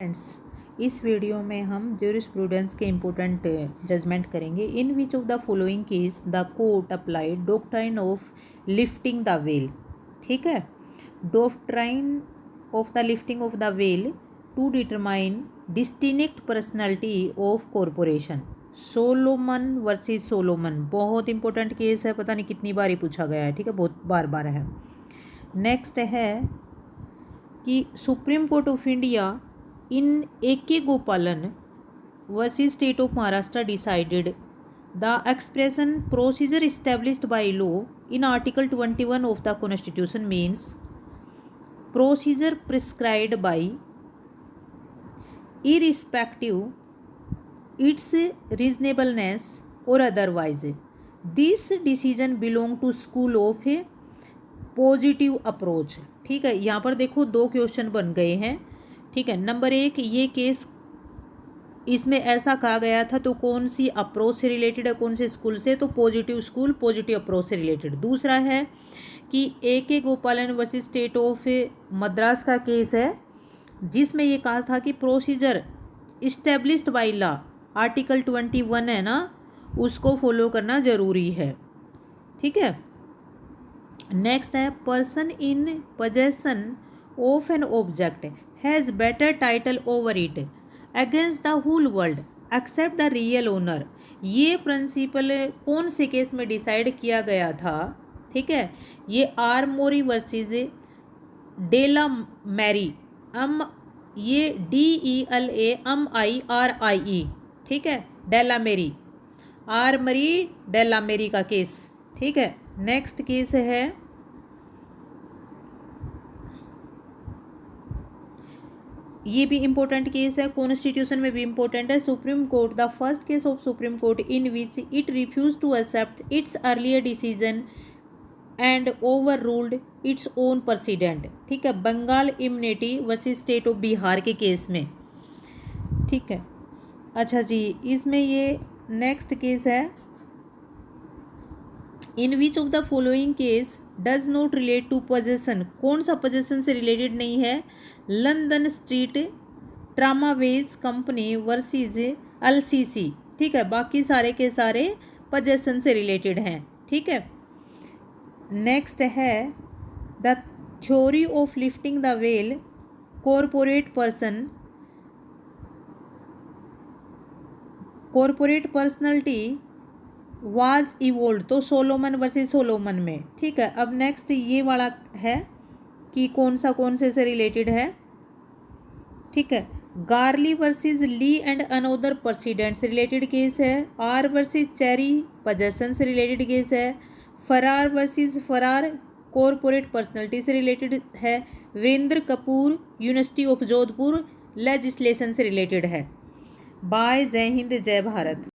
Friends, इस video में हम ज्यूरिस्प्रूडेंस के इम्पोर्टेंट जजमेंट करेंगे। In which of the following case the court applied doctrine of lifting the veil. ठीक है, doctrine of the lifting of the veil to determine distinct personality of corporation. Solomon versus Solomon, बहुत important case है, पता नहीं कितनी बार ही पूछा गया है। ठीक है, बहुत बार बार है। नेक्स्ट है कि supreme court of India in A.K. Gopalan versus State of Maharashtra decided the expression procedure established by law in Article 21 of the Constitution means procedure prescribed by irrespective its reasonableness or otherwise. This decision belong to school of positive approach. ठीक है, यहाँ पर देखो दो question बन गए हैं। ठीक है, नंबर एक, ये केस इसमें ऐसा कहा गया था तो कौन सी अप्रोच से रिलेटेड है, कौन से स्कूल से, तो पॉजिटिव स्कूल पॉजिटिव अप्रोच से रिलेटेड। दूसरा है कि A.K. गोपालन वर्सेस स्टेट ऑफ मद्रास का केस है जिसमें ये कहा था कि procedure established by law, article 21 है ना, उसको फॉलो करना ज़रूरी है। ठीक है, नेक्स्ट है person in possession of an object has better title over it against the whole world except the real owner. ये प्रिंसिपल कौन से केस में डिसाइड किया गया था? ठीक है, ये Armory versus Delamirie, ये DELAMIRIE। ठीक है, डेला मेरी, आर मरी डेला मेरी का केस। ठीक है, नेक्स्ट केस है ये भी इम्पोर्टेंट केस है, कॉन्स्टिट्यूशन में भी इम्पोर्टेंट है। Supreme Court, the first case of Supreme Court in which it refuse to accept its earlier decision and overruled its own precedent. ठीक है, Bengal immunity versus state of Bihar के case में। ठीक है, अच्छा जी, इसमें ये नेक्स्ट केस है in which of the following case does not relate to possession. कौन सा पोजेसन से रिलेटेड नहीं है? London street tramways company versus LCC। ठीक है, बाकी सारे के सारे पोजेसन से रिलेटेड हैं। ठीक है, नेक्स्ट है the theory of lifting the well corporate personality was evolved, तो सोलोमन वर्सेस सोलोमन में। ठीक है, अब नेक्स्ट ये वाला है कि कौन से रिलेटेड है। ठीक है, Garley versus Lee and another precedent से रिलेटेड केस है। आर वर्सेस चेरी पोजेसन से रिलेटेड केस है। Farrar versus Farrar corporate personality से रिलेटेड है। Virendra Kapoor university of Jodhpur legislation से रिलेटेड है। बाय, जय हिंद, जय भारत।